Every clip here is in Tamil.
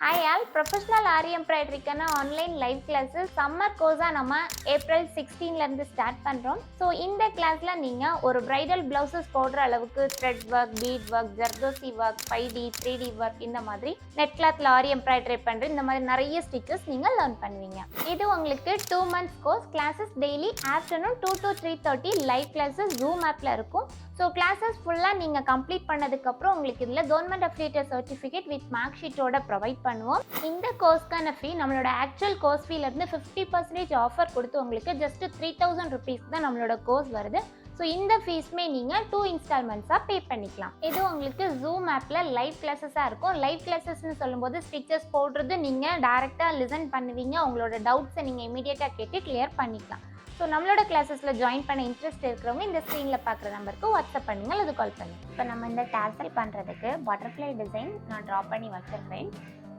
ஹாய் ஆல் ப்ரொஃபஷனல் ஆரி எம்ப்ராய்டரிக்கான ஆன்லைன் லைவ் கிளாஸஸ் சம்மர் கோர்ஸாக நம்ம ஏப்ரல் 16லேருந்து ஸ்டார்ட் பண்ணுறோம். ஸோ இந்த கிளாஸில் நீங்கள் ஒரு ப்ரைடல் ப்ளவுசஸ் போடுற அளவுக்கு thread work, beat work, zardozi work, 5D 3D work, இந்த மாதிரி நெட் கிளாத்தில் ஆரி எம்ப்ராய்டரி பண்ணுற இந்த மாதிரி நிறைய ஸ்டிச்சஸ் நீங்கள் லேர்ன் பண்ணுவீங்க. இது உங்களுக்கு 2 months course. Classes daily afternoon 2 to 3:30 live classes zoom ஆப்பில் இருக்கும். ஸோ கிளாஸஸ் ஃபுல்லாக நீங்கள் கம்ப்ளீட் பண்ணதுக்கப்புறம் உங்களுக்கு இதில் government affiliated certificate with mark ஷீட்டோட ப்ரொவைட் பண்ணுவோம். இந்த கோர்ஸ்க்கான ஃபீ நம்மளோட ஆக்சுவல் கோர்ஸ் ஃபீலேருந்து 50% ஆஃபர் கொடுத்து உங்களுக்கு ஜஸ்ட் 3000 rupees தான் நம்மளோட கோர்ஸ் வருது. ஸோ இந்த ஃபீஸ்மே நீங்கள் 2 இன்ஸ்டால்மெண்ட்ஸாக பே பண்ணிக்கலாம். இது உங்களுக்கு ஜூம் ஆப்பில் லைவ் கிளாஸஸாக இருக்கும். லைவ் கிளாஸஸ்ன்னு சொல்லும்போது ஸ்டிச்சஸ் போடுறது நீங்கள் டேரெக்டாக லிசன் பண்ணுவீங்க. உங்களோட டவுட்ஸை நீங்கள் இமீடியட்டாக கேட்டு கிளியர் பண்ணிக்கலாம். ஸோ நம்மளோட கிளாஸஸில் ஜாயின் பண்ண இன்ட்ரெஸ்ட் இருக்கிறவங்க இந்த ஸ்க்ரீனில் பார்க்குற நம்பருக்கு வாட்ஸ்அப் பண்ணுங்கள் அல்லது கால் பண்ணுங்கள். இப்போ நம்ம இந்த டாசல் பண்ணுறதுக்கு பட்டர்ஃப்ளை டிசைன் நான் ட்ரா பண்ணி வச்சுருக்கேன்.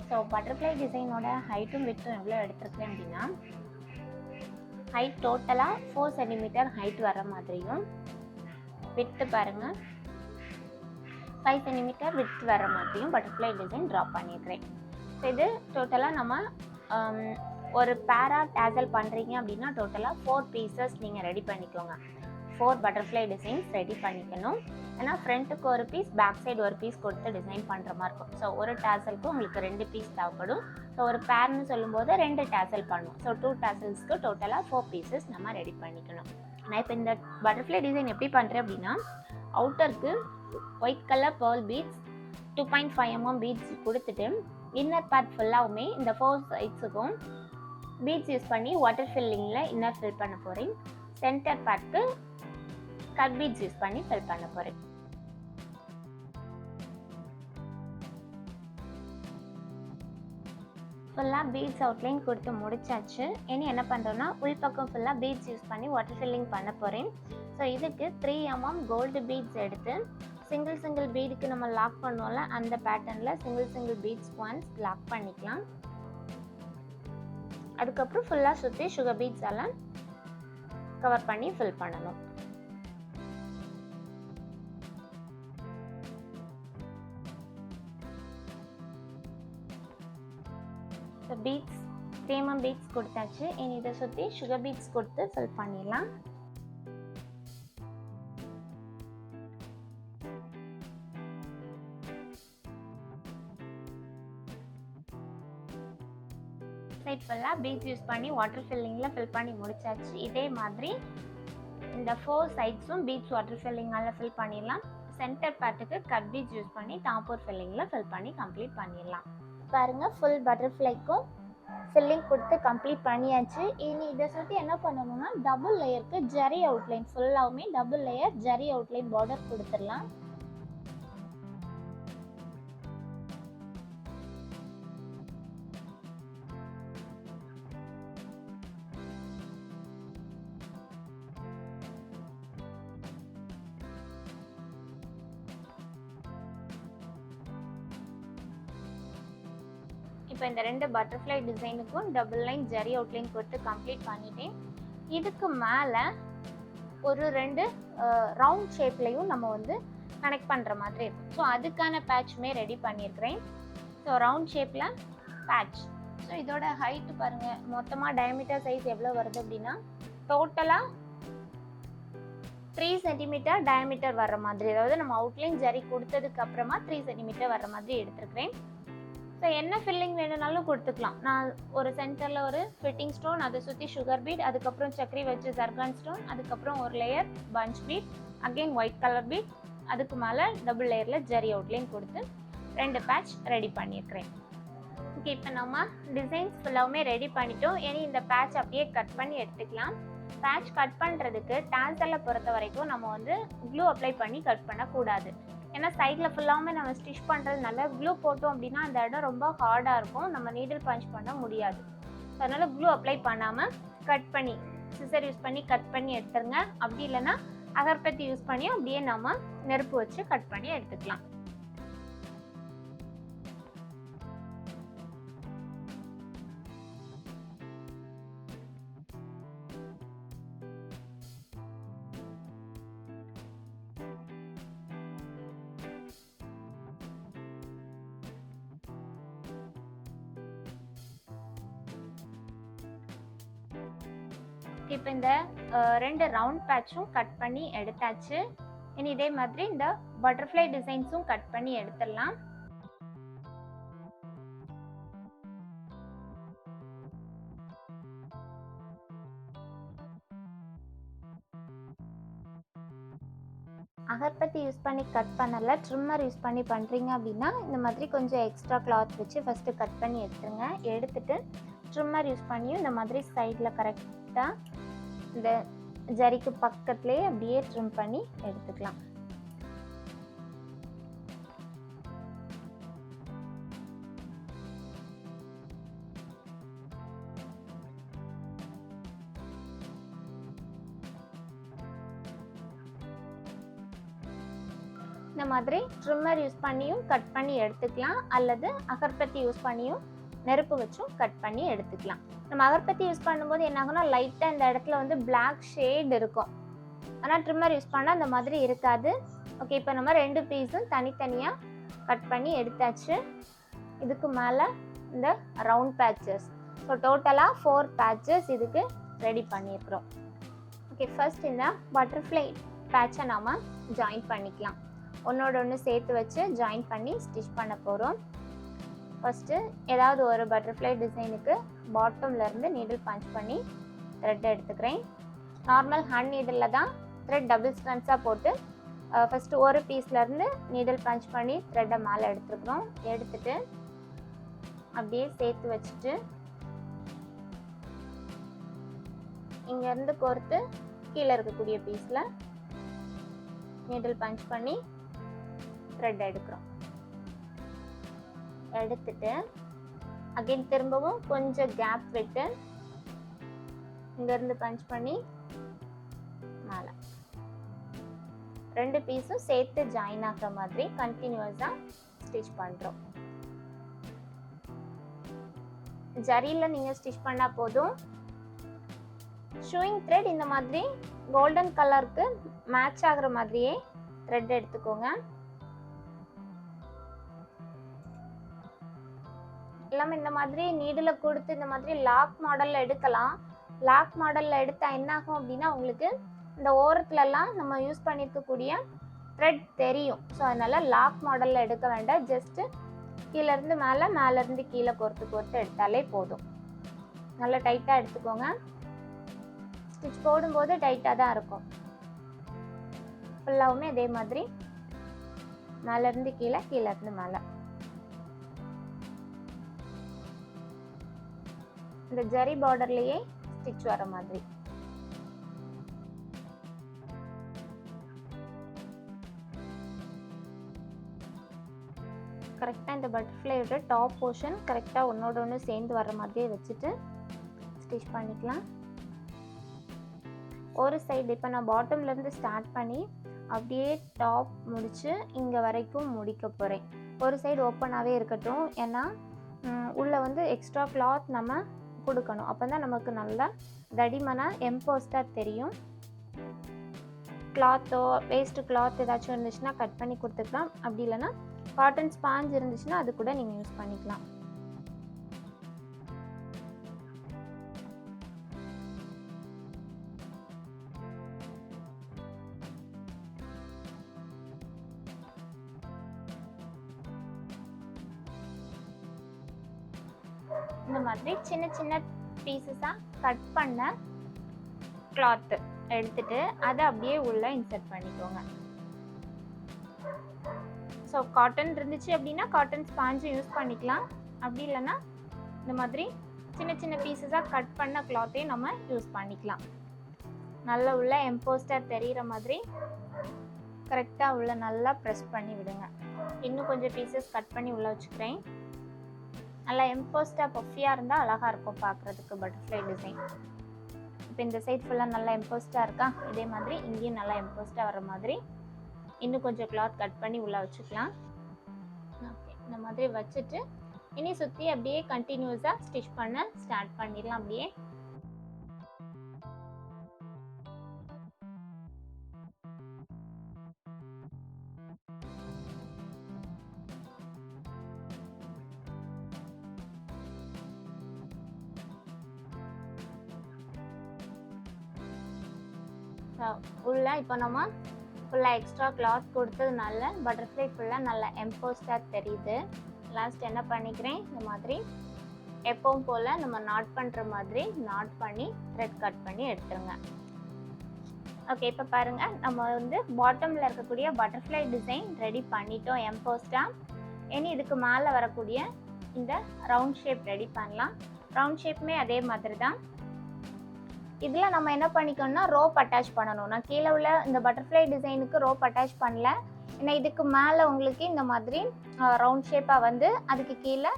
ஸோ பட்டர்ஃப்ளை டிசைனோட ஹைட்டும் விட்டும் எவ்வளோ எடுத்துருக்கேன் அப்படின்னா, ஹைட் டோட்டலாக 4 cm ஹைட் வர மாதிரியும், விட்டு பாருங்கள் 5 cm விட்டு வர மாதிரியும் பட்டர்ஃப்ளை டிசைன் ட்ரா பண்ணியிருக்கிறேன். ஸோ இது டோட்டலாக நம்ம ஒரு பேரா டேசல் பண்ணுறீங்க அப்படின்னா டோட்டலாக 4 pieces நீங்கள் ரெடி பண்ணிக்கோங்க. 4 பட்டர்ஃப்ளை டிசைன்ஸ் ரெடி பண்ணிக்கணும். ஏன்னா ஃப்ரண்ட்டுக்கு ஒரு பீஸ், பேக் சைடு ஒரு பீஸ் கொடுத்து டிசைன் பண்ணுற மாதிரி இருக்கும். ஸோ ஒரு டேசலுக்கு உங்களுக்கு 2 பீஸ் தேவைப்படும். ஸோ ஒரு பேர்னு சொல்லும்போது 2 டேசல் பண்ணும். ஸோ 2 டேசல்ஸ்க்கு டோட்டலாக 4 pieces நம்ம ரெடி பண்ணிக்கணும். நான் இப்போ இந்த பட்டர்ஃப்ளை டிசைன் எப்படி பண்ணுறேன் அப்படின்னா, அவுட்டருக்கு white colour pearl beads 2.5 mm beads கொடுத்துட்டு இன்னர் பார்ட் ஃபுல்லாகவுமே இந்த 4 சைட்ஸுக்கும் பீட்ஸ் யூஸ் பண்ணி வாட்டர் ஃபில்லிங்கில் இன்னர் ஃபில் பண்ண போகிறேன். சென்டர் பார்ட்க்கு கட் பீட்ஸ் யூஸ் பண்ணி ஃபில் பண்ண போகிறேன். ஃபுல்லாக பீட்ஸ் அவுட்லைன் கொடுத்து முடிச்சாச்சு. இனி என்ன பண்ணுறோன்னா, உள்பக்கம் ஃபுல்லாக பீட்ஸ் யூஸ் பண்ணி வாட்டர் ஃபில்லிங் பண்ண போகிறேன். ஸோ இதுக்கு 3 mm கோல்டு பீட்ஸ் எடுத்து சிங்கிள் பீடுக்கு நம்ம லாக் பண்ணுவோம்ல, அந்த பேட்டர்னில் சிங்கிள் பீட்ஸ் ஒன்ஸ் லாக் பண்ணிக்கலாம். அதுக்கப்புறம் ஃபுல்லாக சுற்றி சுகர் பீட்ஸ் எல்லாம் கவர் பண்ணி ஃபில் பண்ணணும். ஸோ பீட்ஸ் 3 mm பீட்ஸ் கொடுத்தாச்சு. இனி இதை சுற்றி சுகர் பீட்ஸ் கொடுத்து ஃபில் பண்ணிடலாம். சைட் ஃபுல்லாக பீட்ஸ் யூஸ் பண்ணி வாட்டர் ஃபில்லிங்கில் ஃபில் பண்ணி முடிச்சாச்சு. இதே மாதிரி இந்த 4 சைட்ஸும் பீட்ஸ் வாட்டர் ஃபில்லிங்கால் ஃபில் பண்ணிடலாம். சென்டர் பார்ட்டுக்கு கட் பீட்ஸ் யூஸ் பண்ணி டாப்பர் ஃபில்லிங்கில் ஃபில் பண்ணி கம்ப்ளீட் பண்ணிடலாம். பாருங்கள், ஃபுல் பட்டர்ஃப்ளைக்கும் ஃபில்லிங் கொடுத்து கம்ப்ளீட் பண்ணியாச்சு. இனி இதை சுற்றி என்ன பண்ணணும்னா, டபுள் லேயருக்கு ஜரி அவுட்லைன் ஃபுல்லாகவுமே double layer zari outline border கொடுத்துடலாம். இப்போ இந்த 2 பட்டர்ஃப்ளை டிசைனுக்கும் டபுள் லைன் ஜரி அவுட்லைன் கொடுத்து கம்ப்ளீட் பண்ணிட்டேன். இதுக்கு மேலே ஒரு 2 ரவுண்ட் ஷேப்லையும் நம்ம கனெக்ட் பண்ணுற மாதிரி இருக்கும். ஸோ அதுக்கான பேட்சுமே ரெடி பண்ணியிருக்கிறேன். ஸோ ரவுண்ட் ஷேப்பில் பேட்ச். ஸோ இதோட ஹைட்டு பாருங்கள், மொத்தமாக டயமீட்டர் சைஸ் எவ்வளோ வருது அப்படின்னா, டோட்டலாக 3 cm டயமீட்டர் வர்ற மாதிரி, அதாவது நம்ம அவுட்லைன் ஜரி கொடுத்ததுக்கு அப்புறமா 3 cm வர்ற மாதிரி எடுத்துருக்கிறேன். ஸோ என்ன ஃபில்லிங் வேணும்னாலும் கொடுத்துக்கலாம். நான் ஒரு சென்டரில் ஒரு ஃபிட்டிங் ஸ்டோன், அதை சுற்றி சுகர் பீட், அதுக்கப்புறம் சக்கரி வச்சு ஜர்கான் ஸ்டோன், அதுக்கப்புறம் ஒரு layer punch bead, again white colour bead, அதுக்கு மேலே டபுள் லேயரில் ஜரி அவுட்லைன் கொடுத்து 2 பேட்ச் ரெடி பண்ணியிருக்கிறேன். ஓகே, இப்போ நம்ம டிசைன்ஸ் ஃபுல்லாகவுமே ரெடி பண்ணிட்டோம். இனி இந்த பேட்ச் அப்படியே கட் பண்ணி எடுத்துக்கலாம். பேட்ச் கட் பண்ணுறதுக்கு டாசலை பொறுத்த வரைக்கும் நம்ம க்ளூ அப்ளை பண்ணி கட் பண்ணக்கூடாது. ஏன்னா சைடில் ஃபுல்லாகவுமே நம்ம ஸ்டிச் பண்ணுறதுனால க்ளூ போட்டோம் அப்படின்னா அந்த இடம் ரொம்ப ஹார்டாக இருக்கும், நம்ம நீடில் பஞ்ச் பண்ண முடியாது. அதனால் க்ளூ அப்ளை பண்ணாமல் கட் பண்ணி சிசர் யூஸ் பண்ணி கட் பண்ணி எடுத்துருங்க. அப்படி இல்லைன்னா அகர்பத்தி யூஸ் பண்ணி அப்படியே நம்ம நெருப்பு வச்சு கட் பண்ணி எடுத்துக்கலாம். இப்போ இந்த 2 ரவுண்ட் பேட்சும் கட் பண்ணி எடுத்தாச்சு. இனி இதே மாதிரி இந்த பட்டர்ஃப்ளை டிசைன்ஸும் கட் பண்ணி எடுத்துடலாம். அகர்பத்தி யூஸ் பண்ணி கட் பண்ணல, ட்ரிம்மர் யூஸ் பண்ணி பண்ணுறீங்க அப்படின்னா இந்த மாதிரி கொஞ்சம் எக்ஸ்ட்ரா கிளாத் வச்சு ஃபஸ்ட்டு கட் பண்ணி எடுத்துருங்க. எடுத்துட்டு ட்ரிம்மர் யூஸ் பண்ணியும் இந்த மாதிரி சைடில் கரெக்டாக இந்த ஜரிக்கு பக்கத்துலேயே அப்படியே ட்ரிம் பண்ணி எடுத்துக்கலாம். இந்த மாதிரி ட்ரிம்மர் யூஸ் பண்ணியும் கட் பண்ணி எடுத்துக்கலாம், அல்லது அகர்பத்தி யூஸ் பண்ணியும் நெருப்பு வச்சும் கட் பண்ணி எடுத்துக்கலாம். நம்ம அகர்பத்தி யூஸ் பண்ணும்போது என்ன ஆகும்னா லைட்டாக இந்த இடத்துல வந்து பிளாக் ஷேட் இருக்கும், ஆனால் ட்ரிம்மர் யூஸ் பண்ணால் அந்த மாதிரி இருக்காது. ஓகே, இப்போ நம்ம 2 பீஸும் தனித்தனியாக கட் பண்ணி எடுத்தாச்சு. இதுக்கு மேலே இந்த ரவுண்ட் பேட்சஸ், ஸோ டோட்டலாக 4 பேட்சஸ் இதுக்கு ரெடி பண்ணியிருக்கிறோம். ஓகே, ஃபர்ஸ்ட் இந்த பட்டர்ஃப்ளை பேட்சை நாம் ஜாயின் பண்ணிக்கலாம். ஒன்றோட ஒன்று சேர்த்து வச்சு ஜாயின் பண்ணி ஸ்டிச் பண்ண போகிறோம். ஃபஸ்ட்டு ஏதாவது ஒரு பட்டர்ஃப்ளை டிசைனுக்கு பாட்டம்லேருந்து நீடில் பஞ்ச் பண்ணி த்ரெட் எடுத்துக்கிறேன். நார்மல் ஹேண்ட் நீடிலில் தான் த்ரெட் டபுள் ஸ்ட்ராண்ட்ஸாக போட்டு ஃபஸ்ட்டு ஒரு பீஸ்லேருந்து நீடில் பஞ்ச் பண்ணி த்ரெட்டை மேலே எடுத்துருக்குறோம். எடுத்துட்டு அப்படியே சேர்த்து வச்சுட்டு இங்கேருந்து கோர்த்து கீழே இருக்கக்கூடிய பீஸில் நீடில் பஞ்ச் பண்ணி த்ரெட் எடுக்கிறோம். எடுத்துட்டு அகைன் திரும்பவும் கொஞ்சம் கேப் விட்டு இங்கேருந்து பஞ்ச் பண்ணி மேலே 2 பீஸும் சேர்த்து ஜாயின் ஆகிற மாதிரி கண்டினியூஸாக ஸ்டிச் பண்ணுறோம். ஜரியில் நீங்கள் ஸ்டிச் பண்ணால் போதும். ஷூயிங் த்ரெட் இந்த மாதிரி கோல்டன் கலருக்கு மேட்ச் ஆகிற மாதிரியே த்ரெட் எடுத்துக்கோங்க. எல்லாமே இந்த மாதிரி நீடில் கொடுத்து இந்த மாதிரி லாக் மாடலில் எடுக்கலாம். லாக் மாடலில் எடுத்தால் என்ன ஆகும் அப்படின்னா உங்களுக்கு இந்த ஓரத்துலலாம் நம்ம யூஸ் பண்ணியிருக்கக்கூடிய த்ரெட் தெரியும். ஸோ அதனால் லாக் மாடலில் எடுக்க வேண்டாம். ஜஸ்ட்டு கீழேருந்து மேலே, மேலேருந்து கீழே கோர்த்து எடுத்தாலே போதும். நல்லா டைட்டாக எடுத்துக்கோங்க. ஸ்டிச் போடும்போது டைட்டாக தான் இருக்கும். ஃபுல்லாகவுமே அதே மாதிரி மேலேருந்து கீழே, கீழேருந்து மேலே. இந்த ஜரி பார்டர்லேயே ஸ்டிச் வர மாதிரி. கரெக்டாக இந்த பட்டர்ஃப்ளையோட டாப் போர்ஷன் கரெக்டாக ஒன்றோட ஒன்று சேர்ந்து வர மாதிரியே வச்சுட்டு ஸ்டிச் பண்ணிக்கலாம். ஒரு சைடு இப்போ நான் பாட்டம்லேருந்து ஸ்டார்ட் பண்ணி அப்படியே டாப் முடித்து இங்கே வரைக்கும் முடிக்க போகிறேன். ஒரு சைடு ஓப்பனாகவே இருக்கட்டும், ஏன்னா உள்ளே வந்து எக்ஸ்ட்ரா கிளாத் நம்ம கொடுக்கணும். அப்போ தான் நமக்கு நல்லா தடிமனாக எம்போஸ்டாக தெரியும். கிளாத்தோ வேஸ்ட்டு கிளாத் ஏதாச்சும் இருந்துச்சுன்னா கட் பண்ணி கொடுத்துக்கலாம். அப்படி இல்லைன்னா காட்டன் ஸ்பாஞ்ச் இருந்துச்சுன்னா அது கூட நீங்கள் யூஸ் பண்ணிக்கலாம். இந்த மாதிரி சின்ன சின்ன பீசஸாக கட் பண்ண கிளாத்து எடுத்துட்டு அதை அப்படியே உள்ளே இன்சர்ட் பண்ணிக்கோங்க. ஸோ காட்டன் இருந்துச்சு அப்படின்னா காட்டன் ஸ்பாஞ்சும் யூஸ் பண்ணிக்கலாம். அப்படி இல்லைன்னா இந்த மாதிரி சின்ன சின்ன பீசஸாக கட் பண்ண கிளாத்தையும் நம்ம யூஸ் பண்ணிக்கலாம். நல்லா உள்ள எம்போஸ்டாக தெரிகிற மாதிரி கரெக்டாக உள்ள நல்லா ப்ரெஸ் பண்ணி விடுங்க. இன்னும் கொஞ்சம் பீசஸ் கட் பண்ணி உள்ளே வச்சுக்கிறேன். நல்லா எம்போஸ்டாக பஃபியாக இருந்தால் அழகாக இருக்கும் பார்க்குறதுக்கு பட்டர்ஃப்ளை டிசைன். இப்போ இந்த சைட் ஃபுல்லாக நல்லா எம்போஸ்டாக இருக்கா, இதே மாதிரி இங்கேயும் நல்லா எம்போஸ்டாக வர மாதிரி இன்னும் கொஞ்சம் கிளாத் கட் பண்ணி உள்ளே வச்சுக்கலாம். ஓகே, இந்த மாதிரி வச்சுட்டு இனி சுற்றி அப்படியே கண்டினியூஸாக ஸ்டிச் பண்ண ஸ்டார்ட் பண்ணிடலாம். அப்படியே ஸோ உள்ள இப்போ நம்ம ஃபுல்லாக எக்ஸ்ட்ரா கிளாத் கொடுத்ததுனால பட்டர்ஃப்ளை ஃபுல்லாக நல்லா எம்போஸ்டாக தெரியுது. லாஸ்ட் என்ன பண்ணிக்கிறேன், இந்த மாதிரி எப்பவும் போல் நம்ம நாட் பண்ணுற மாதிரி நாட் பண்ணி த்ரெட் கட் பண்ணி எடுத்துருங்க. ஓகே, இப்போ பாருங்கள், நம்ம வந்து பாட்டமில் இருக்கக்கூடிய பட்டர்ஃப்ளை டிசைன் ரெடி பண்ணிட்டோம் எம்போஸ்டாக. இனி இதுக்கு மேலே வரக்கூடிய இந்த ரவுண்ட் ஷேப் ரெடி பண்ணலாம். ரவுண்ட் ஷேப்புமே அதே மாதிரி தான். இதில் நம்ம என்ன பண்ணிக்கணும்னா ரோப் அட்டாச் பண்ணணும். நான் கீழே உள்ள இந்த பட்டர்ஃப்ளை டிசைனுக்கு ரோப் அட்டாச் பண்ணல, ஏன்னா இதுக்கு மேலே உங்களுக்கு இந்த மாதிரி ரவுண்ட் ஷேப்பாக வந்து அதுக்கு கீழே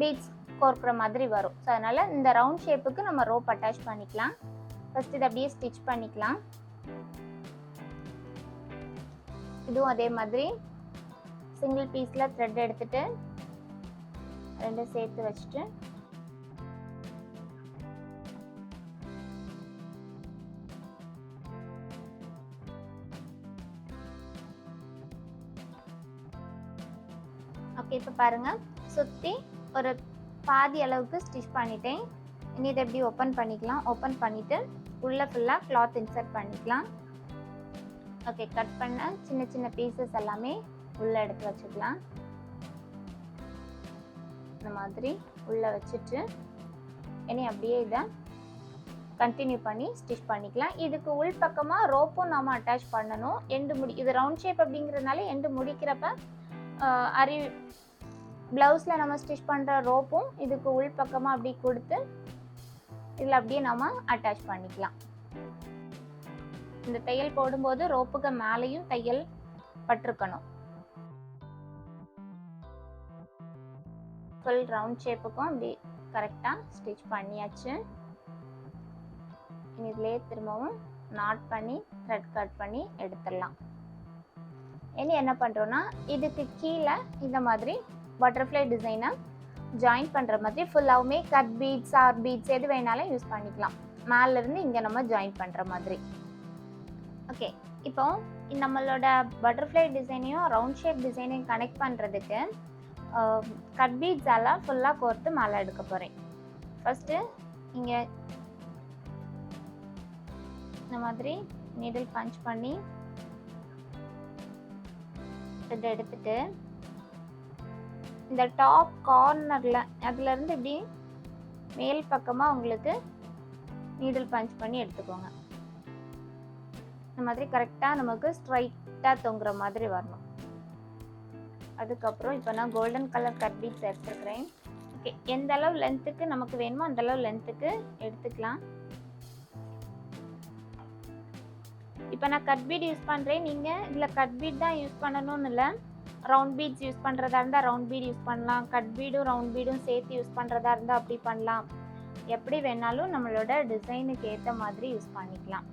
பீட்ஸ் கோர்க்குற மாதிரி வரும். ஸோ அதனால் இந்த ரவுண்ட் ஷேப்புக்கு நம்ம ரோப் அட்டாச் பண்ணிக்கலாம். ஃபஸ்ட் இதை அப்படியே ஸ்டிச் பண்ணிக்கலாம். இதுவும் அதே மாதிரி சிங்கிள் பீஸில் த்ரெட் எடுத்துட்டு ரெண்டும் சேர்த்து வச்சுட்டு ஓகே, இப்போ பாருங்கள், சுற்றி ஒரு பாதி அளவுக்கு ஸ்டிச் பண்ணிட்டேன். இனி இதை எப்படி ஓப்பன் பண்ணிக்கலாம். ஓப்பன் பண்ணிவிட்டு உள்ளே ஃபுல்லாக கிளாத் இன்சர்ட் பண்ணிக்கலாம். ஓகே, கட் பண்ண சின்ன சின்ன பீசஸ் எல்லாமே உள்ளே எடுத்து வச்சுக்கலாம். இந்த மாதிரி உள்ளே வச்சுட்டு இனி அப்படியே இதை கண்டினியூ பண்ணி ஸ்டிச் பண்ணிக்கலாம். இதுக்கு உள் பக்கமாக ரோப்பும் நாம் அட்டாச் பண்ணணும். எண்டு இது ரவுண்ட் ஷேப் அப்படிங்கிறதுனால எண்டு முடிக்கிறப்ப ப்ளவுஸில் நம்ம ஸ்டிச் பண்ணுற ரோப்பும் இதுக்கு உள் பக்கமாக அப்படி கொடுத்து இதில் அப்படியே நம்ம அட்டாச் பண்ணிக்கலாம். இந்த தையல் போடும்போது ரோப்புக்கு மேலேயும் தையல் பட்டிருக்கணும். ஃபுல் ரவுண்ட் ஷேப்புக்கும் அப்படி கரெக்டாக ஸ்டிச் பண்ணியாச்சு. இனி இதிலே திரும்பவும் நாட் பண்ணி த்ரெட் கட் பண்ணி எடுத்துடலாம். இனி என்ன பண்ணுறோன்னா இதுக்கு கீழே இந்த மாதிரி பட்டர்ஃப்ளை டிசைனை ஜாயின் பண்ணுற மாதிரி ஃபுல்லாகவுமே கட் பீட்ஸ் ஆர் பீட்ஸ் எது வேணாலும் யூஸ் பண்ணிக்கலாம். மேலேருந்து இங்கே நம்ம ஜாயின் பண்ணுற மாதிரி. ஓகே, இப்போ நம்மளோட பட்டர்ஃப்ளை டிசைனையும் ரவுண்ட் ஷேப் டிசைனையும் கனெக்ட் பண்ணுறதுக்கு கட் பீட்ஸால் ஃபுல்லாக கோர்த்து மேலே எடுக்க போகிறேன். ஃபஸ்ட்டு இங்கே இந்த மாதிரி நீடில் பஞ்ச் பண்ணி இதை எடுத்துட்டு இந்த டாப் கார்னரில் அதுலேருந்து இப்படி மேல் பக்கமாக உங்களுக்கு நீடில் பஞ்ச் பண்ணி எடுத்துக்கோங்க. இந்த மாதிரி கரெக்டாக நமக்கு ஸ்ட்ரைட்டாக தொங்குற மாதிரி வரணும். அதுக்கப்புறம் இப்போ நான் கோல்டன் கலர் கட் பீட்ஸ் எடுத்துருக்கிறேன். ஓகே, எந்த அளவு லென்த்துக்கு நமக்கு வேணுமோ அந்த அளவு லென்த்துக்கு எடுத்துக்கலாம். இப்போ நான் கட் பீட் யூஸ் பண்ணுறேன். நீங்கள் இதில் கட் பீட் தான் யூஸ் பண்ணணும்னு இல்லை, ரவுண்ட் பீட்ஸ் யூஸ் பண்ணுறதா இருந்தால் ரவுண்ட் பீட் யூஸ் பண்ணலாம். கட் பீடும் ரவுண்ட் பீடும் சேர்த்து யூஸ் பண்ணுறதா இருந்தால் அப்படி பண்ணலாம். எப்படி வேணாலும் நம்மளோட டிசைனுக்கு ஏற்ற மாதிரி யூஸ் பண்ணிக்கலாம்.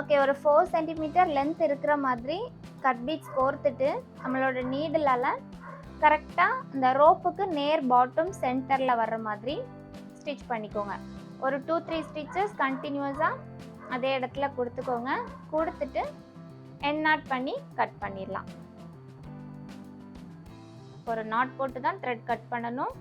ஓகே, ஒரு 4 சென்டிமீட்டர் லென்த் இருக்கிற மாதிரி கட் பீட்ஸ் கோர்த்துட்டு நம்மளோட நீடிலால் கரெக்டாக இந்த ரோப்புக்கு நேர் பாட்டம் சென்டரில் வர்ற மாதிரி ஸ்டிச் பண்ணிக்கோங்க. ஒரு 2-3 ஸ்டிச்சஸ் கண்டினியூஸாக அதே இடத்துல கொடுத்துக்கோங்க. கொடுத்துட்டு எண்ட் நாட் பண்ணி கட் பண்ணிடலாம். ஒரு நாட் போட்டு தான் த்ரெட் கட் பண்ணணும்.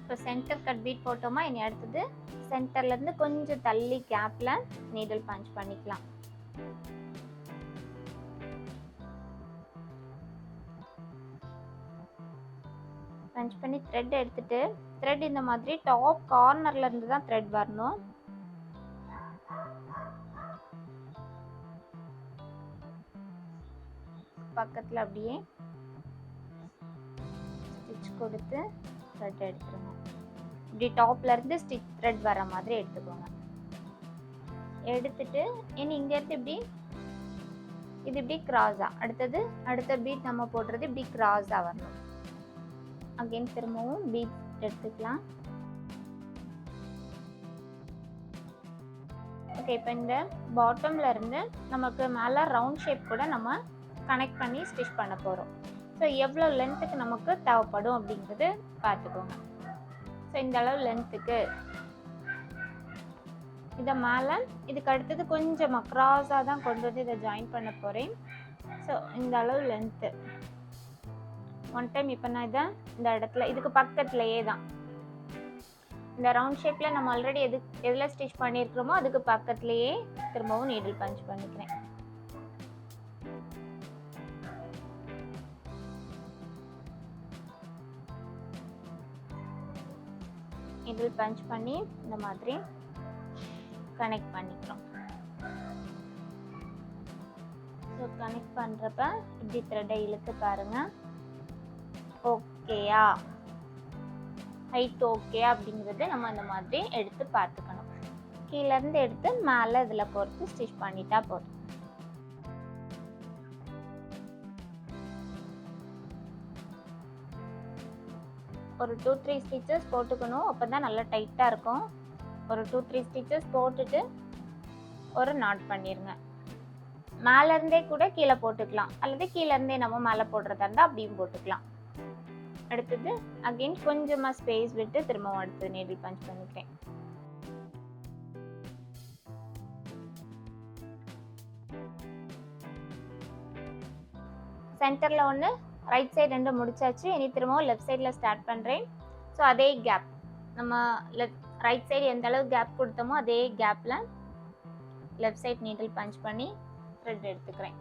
இப்போ சென்டர் கட் பீட் போட்டோமா, இனி அடுத்தது சென்டர்லேருந்து கொஞ்சம் தள்ளி கேப்பில் நீடில் பஞ்ச் பண்ணிக்கலாம். பஞ்ச் பண்ணி த்ரெட் எடுத்துட்டு த்ரெட் இந்த மாதிரி டாப் கார்னர்லேருந்து தான் த்ரெட் வரணும். பக்கத்தில் அப்படியே ஸ்டிச் கொடுத்து த்ரெட் எடுத்துருங்க. இப்படி டாப்லேருந்து ஸ்டிச் த்ரெட் வர மாதிரி எடுத்துக்கோங்க. எடுத்துட்டு இனி இங்கேருந்து இப்படி இது இப்படி கிராஸாக அடுத்த பீட் நம்ம போடுறது இப்படி கிராஸாக வரணும். அகைன் திரும்பவும் பீட் எடுத்துக்கலாம். ஓகே, இப்போ இந்த பாட்டம்ல இருந்து நமக்கு மேலே ரவுண்ட் ஷேப் கூட நம்ம கனெக்ட் பண்ணி ஸ்டிச் பண்ண போகிறோம். ஸோ எவ்வளோ லென்த்துக்கு நமக்கு தேவைப்படும் அப்படிங்கிறது பார்த்துக்கோங்க. ஸோ இந்த அளவு லென்த்துக்கு இதை மேலே இதுக்கு அடுத்தது கொஞ்சம் க்ராஸாக தான் கொண்டு வந்து இதை ஜாயின் பண்ண போகிறேன். ஸோ இந்த அளவு லென்த்து ஒன் டைம் இப்போ நான் இதை இந்த இடத்துல இதுக்கு பக்கத்துலேயே தான் இந்த ரவுண்ட் ஷேப்பில் நம்ம ஆல்ரெடி எதில் ஸ்டிச் பண்ணியிருக்கிறோமோ அதுக்கு பக்கத்துலேயே திரும்பவும் நீடில் பஞ்ச் பண்ணிக்கிறேன். நீடில் பஞ்ச் பண்ணி இந்த மாதிரி கனெக்ட் பண்ணிக்கிறோம். ஸோ கனெக்ட் பண்ணுறப்ப இப்படி த்ரெட்டை இழுத்து பாருங்கள். ஓகேயா, ஹைட் ஓகே அப்படிங்கிறது நம்ம இந்த மாதிரி எடுத்து பார்த்துக்கணும். கீழேருந்து எடுத்து மேலே இதில் பொறுத்து ஸ்டிச் பண்ணிட்டா போதும். ஒரு 2-3 ஸ்டிச்சஸ் போட்டுக்கணும், அப்போ தான் நல்லா டைட்டாக இருக்கும். ஒரு 2-3 ஸ்டிச்சஸ் போட்டுட்டு ஒரு நாட் பண்ணிடுங்க. மேலேருந்தே கூட கீழே போட்டுக்கலாம், அல்லது கீழேருந்தே நம்ம மேலே போடுறதா இருந்தால் அப்படியும் போட்டுக்கலாம். அடுத்தது அகெயின் கொஞ்சமாக ஸ்பேஸ் விட்டு திரும்பவும் அடுத்தது நீடில் பஞ்ச் பண்ணிக்கிறேன். சென்டரில் ஒன்று, ரைட் சைடு 2 முடிச்சாச்சு. இனி திரும்பவும் லெஃப்ட் சைடில் ஸ்டார்ட் பண்ணுறேன். ஸோ அதே கேப் நம்ம ரைட் சைடு எந்த அளவு கேப் கொடுத்தோமோ அதே கேப்பில் லெஃப்ட் சைட் நீடில் பஞ்ச் பண்ணி த்ரெட் எடுத்துக்கிறேன்.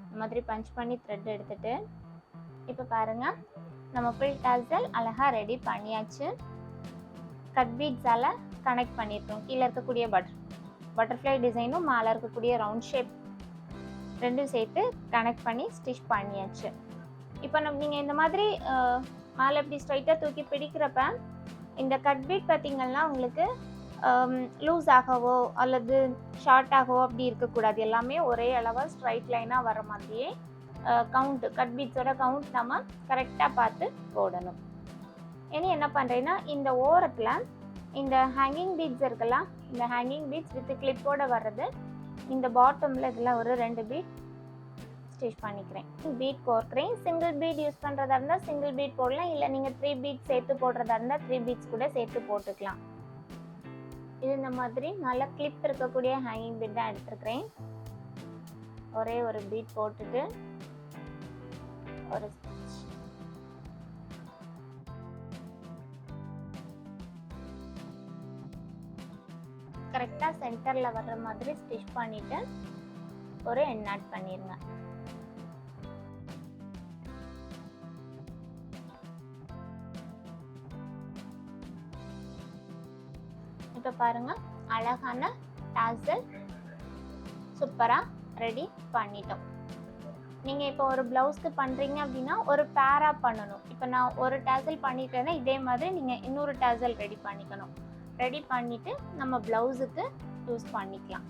இந்த மாதிரி பஞ்ச் பண்ணி த்ரெட் எடுத்துட்டு இப்போ பாருங்கள், நம்ம ஃபுல் டாசல் அழகாக ரெடி பண்ணியாச்சு. கட் பீட்ஸால் கனெக்ட் பண்ணியிருக்கோம். கீழே இருக்கக்கூடிய பட்டர்ஃப்ளை டிசைனும் மேலே இருக்கக்கூடிய ரவுண்ட் ஷேப் ரெண்டும் சேர்த்து கனெக்ட் பண்ணி ஸ்டிச் பண்ணியாச்சு. இப்போ நீங்கள் இந்த மாதிரி மேலே இப்படி ஸ்ட்ரைட்டாக தூக்கி பிடிக்கிறப்ப இந்த கட் பீட் பார்த்திங்கன்னா உங்களுக்கு லூஸ் ஆகவோ அல்லது ஷார்ட் ஆகவோ அப்படி இருக்கக்கூடாது. எல்லாமே ஒரே அளவாக ஸ்ட்ரைட் லைனாக வர மாதிரியே கட் பீட்ஸோட கவுண்ட் நம்ம கரெக்டாக பார்த்து போடணும். இனி என்ன பண்ணுறேன்னா, இந்த ஓரத்தில் இந்த ஹேங்கிங் பீட்ஸ் இருக்கலாம், இந்த ஹேங்கிங் பீட்ஸ் வித் கிளிப்போட வர்றது இந்த பாட்டமில் இதில் ஒரு 2 பீட் ஸ்டிச் பண்ணிக்கிறேன். பீட் கோர்க்கிறேன். சிங்கிள் பீட் யூஸ் பண்ணுறதா இருந்தால் சிங்கிள் பீட் போடலாம், இல்லை நீங்கள் 3 பீட் சேர்த்து போடுறதா இருந்தால் 3 பீட்ஸ் கூட சேர்த்து போட்டுக்கலாம். இது இந்த மாதிரி நல்லா கிளிப் இருக்கக்கூடிய ஹேங்கிங் பீட் தான் எடுத்துருக்கிறேன். ஒரே ஒரு பீட் போட்டுட்டு ஒரு ஸ்டிச். கரெக்டாக சென்டரில் வர்ற மாதிரி ஸ்டிச் பண்ணிவிட்டு ஒரு எண்ட் நாட் பண்ணிடுங்க. இப்போ பாருங்கள், அழகான டாசல் சூப்பராக ரெடி பண்ணிட்டோம். நீங்கள் இப்போ ஒரு ப்ளவுஸ்க்கு பண்ணுறீங்க அப்படின்னா ஒரு பேராக பண்ணணும். இப்போ நான் ஒரு டாசல் பண்ணிட்டேன்னா இதே மாதிரி நீங்கள் இன்னொரு டாசல் ரெடி பண்ணிக்கணும். ரெடி பண்ணிவிட்டு நம்ம ப்ளவுஸுக்கு யூஸ் பண்ணிக்கலாம்.